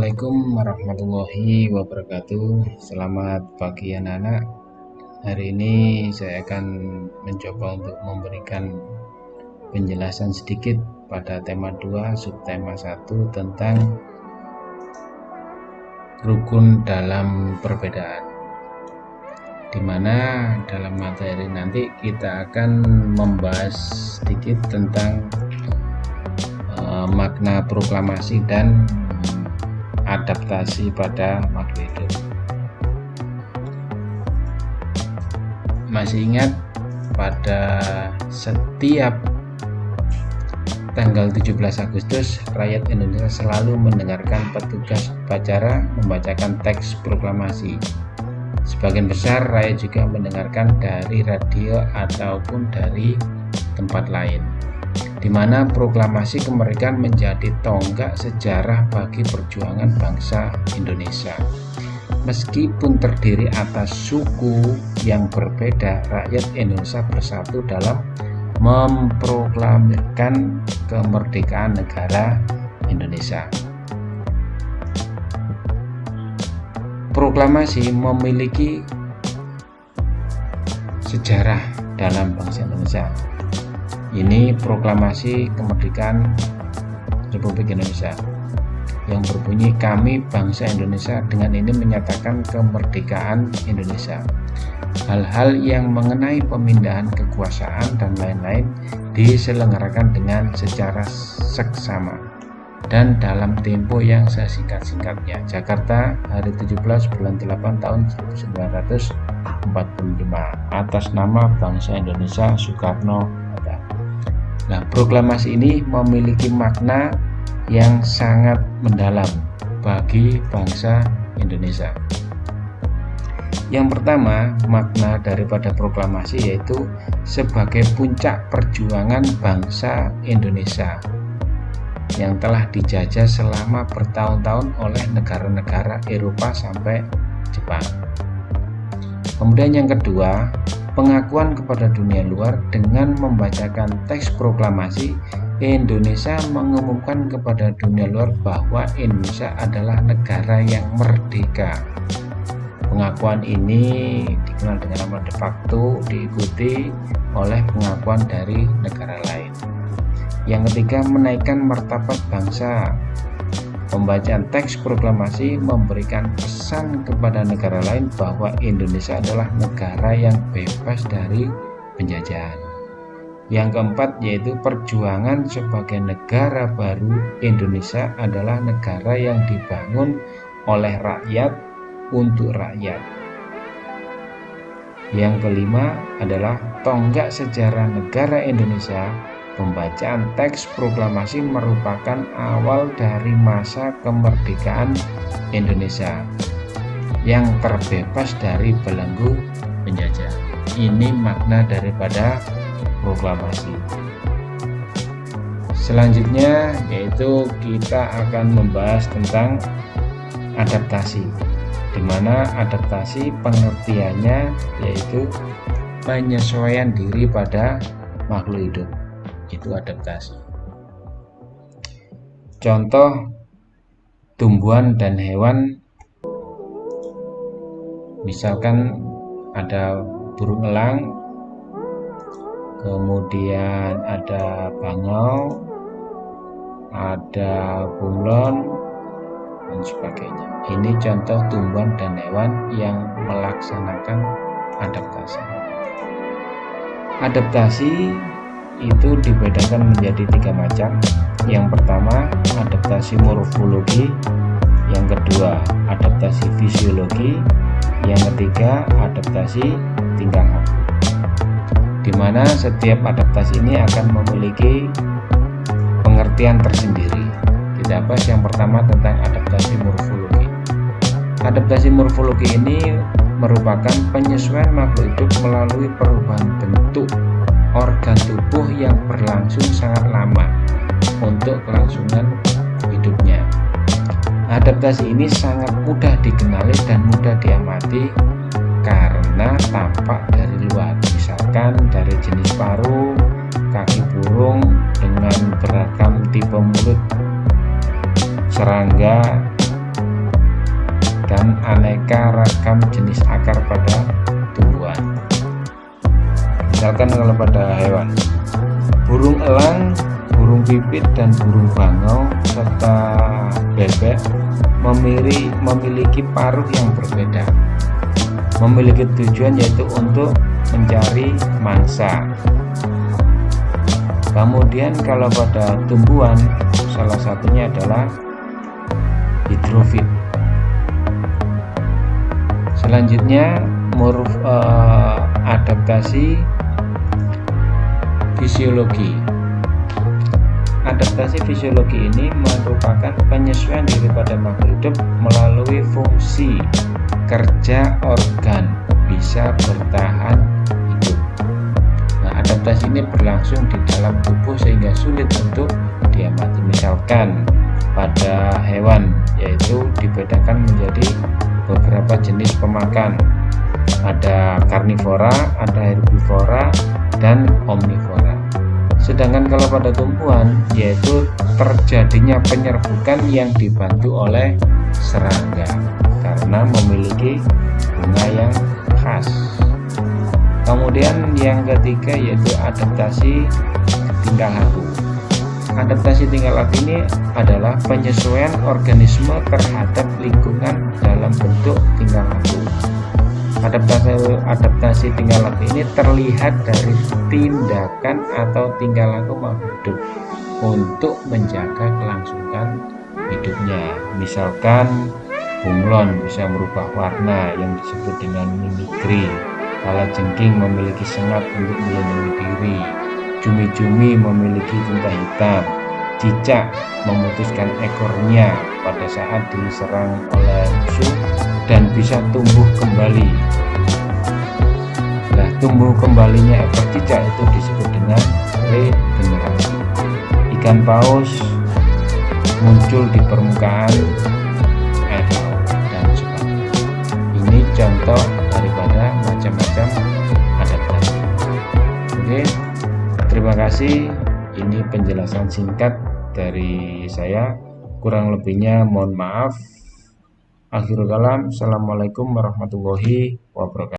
Assalamualaikum warahmatullahi wabarakatuh. Selamat pagi anak-anak. Hari ini saya akan mencoba untuk memberikan penjelasan sedikit pada tema 2 subtema 1 tentang rukun dalam perbedaan, dimana dalam materi nanti kita akan membahas sedikit tentang makna proklamasi dan adaptasi pada makhluk hidup. Masih ingat pada setiap tanggal 17 Agustus rakyat Indonesia selalu mendengarkan petugas upacara membacakan teks proklamasi. Sebagian besar rakyat juga mendengarkan dari radio ataupun dari tempat lain, di mana proklamasi kemerdekaan menjadi tonggak sejarah bagi perjuangan bangsa Indonesia. Meskipun terdiri atas suku yang berbeda, rakyat Indonesia bersatu dalam memproklamirkan kemerdekaan negara Indonesia. Proklamasi memiliki sejarah dalam bangsa Indonesia. Ini proklamasi kemerdekaan Republik Indonesia yang berbunyi, kami bangsa Indonesia dengan ini menyatakan kemerdekaan Indonesia. Hal-hal yang mengenai pemindahan kekuasaan dan lain-lain diselenggarakan dengan secara seksama dan dalam tempo yang sesingkat-singkatnya. Jakarta, hari 17 bulan 8 tahun 1945, atas nama bangsa Indonesia, Soekarno. Nah, proklamasi ini memiliki makna yang sangat mendalam bagi bangsa Indonesia. Yang pertama, makna daripada proklamasi yaitu sebagai puncak perjuangan bangsa Indonesia yang telah dijajah selama bertahun-tahun oleh negara-negara Eropa sampai Jepang. Kemudian yang kedua, pengakuan kepada dunia luar. Dengan membacakan teks proklamasi, Indonesia mengumumkan kepada dunia luar bahwa Indonesia adalah negara yang merdeka. Pengakuan ini dikenal dengan nama de facto, diikuti oleh pengakuan dari negara lain. Yang ketiga, menaikkan martabat bangsa. Pembacaan teks proklamasi memberikan pesan kepada negara lain bahwa Indonesia adalah negara yang bebas dari penjajahan. Yang keempat yaitu perjuangan sebagai negara baru. Indonesia adalah negara yang dibangun oleh rakyat untuk rakyat. Yang kelima adalah tonggak sejarah negara Indonesia. Pembacaan teks proklamasi merupakan awal dari masa kemerdekaan Indonesia yang terbebas dari belenggu penjajah. Ini makna daripada proklamasi. Selanjutnya yaitu kita akan membahas tentang adaptasi, di mana adaptasi pengertiannya yaitu penyesuaian diri pada makhluk hidup. Itu adaptasi. Contoh tumbuhan dan hewan, misalkan ada burung elang, kemudian ada bangau, ada bunglon, dan sebagainya. Ini contoh tumbuhan dan hewan yang melaksanakan adaptasi. Adaptasi itu dibedakan menjadi 3 macam. Yang pertama, adaptasi morfologi. Yang kedua, adaptasi fisiologi. Yang ketiga, adaptasi tingkah laku, di mana setiap adaptasi ini akan memiliki pengertian tersendiri. Kita bahas yang pertama tentang adaptasi morfologi. Adaptasi morfologi ini merupakan penyesuaian makhluk hidup melalui perubahan bentuk organ tubuh yang berlangsung sangat lama untuk kelangsungan hidupnya. Adaptasi ini sangat mudah dikenali dan mudah diamati karena tampak dari luar. Misalkan dari jenis paruh, kaki burung dengan beragam tipe mulut, serangga, dan aneka ragam jenis akar pada tumbuhan. Misalkan kalau pada hewan, burung elang, burung pipit, dan burung bangau serta bebek memiliki paruh yang berbeda, memiliki tujuan yaitu untuk mencari mangsa. Kemudian kalau pada tumbuhan, salah satunya adalah hidrofit. Selanjutnya adaptasi fisiologi. Adaptasi fisiologi ini merupakan penyesuaian daripada makhluk hidup melalui fungsi kerja organ bisa bertahan hidup. Nah, adaptasi ini berlangsung di dalam tubuh sehingga sulit untuk diamati. Misalkan pada hewan, yaitu dibedakan menjadi beberapa jenis pemakan. Ada karnivora, ada herbivora, dan omnivora. Sedangkan kalau pada tumbuhan, yaitu terjadinya penyerbukan yang dibantu oleh serangga karena memiliki bunga yang khas. Kemudian yang ketiga yaitu adaptasi tingkah laku. Adaptasi tingkah laku ini adalah penyesuaian organisme terhadap lingkungan dalam bentuk tingkah laku. Adaptasi tingkah laku ini terlihat dari tindakan atau tingkah laku makhluk hidup untuk menjaga kelangsungan hidupnya. Misalkan bunglon bisa merubah warna yang disebut dengan mimikri. Kalajengking memiliki sengat untuk melindungi diri. Cumi-cumi memiliki tinta hitam. Cicak memutuskan ekornya pada saat diserang oleh musuh dan bisa tumbuh kembali. Nah, tumbuh kembalinya ekor cicak itu disebut dengan regenerasi. Ikan paus muncul di permukaan air laut dan sebagainya. Ini contoh daripada macam-macam adaptasi. Oke, terima kasih. Ini penjelasan singkat dari saya. Kurang lebihnya mohon maaf. Akhirul kalam. Assalamualaikum warahmatullahi wabarakatuh.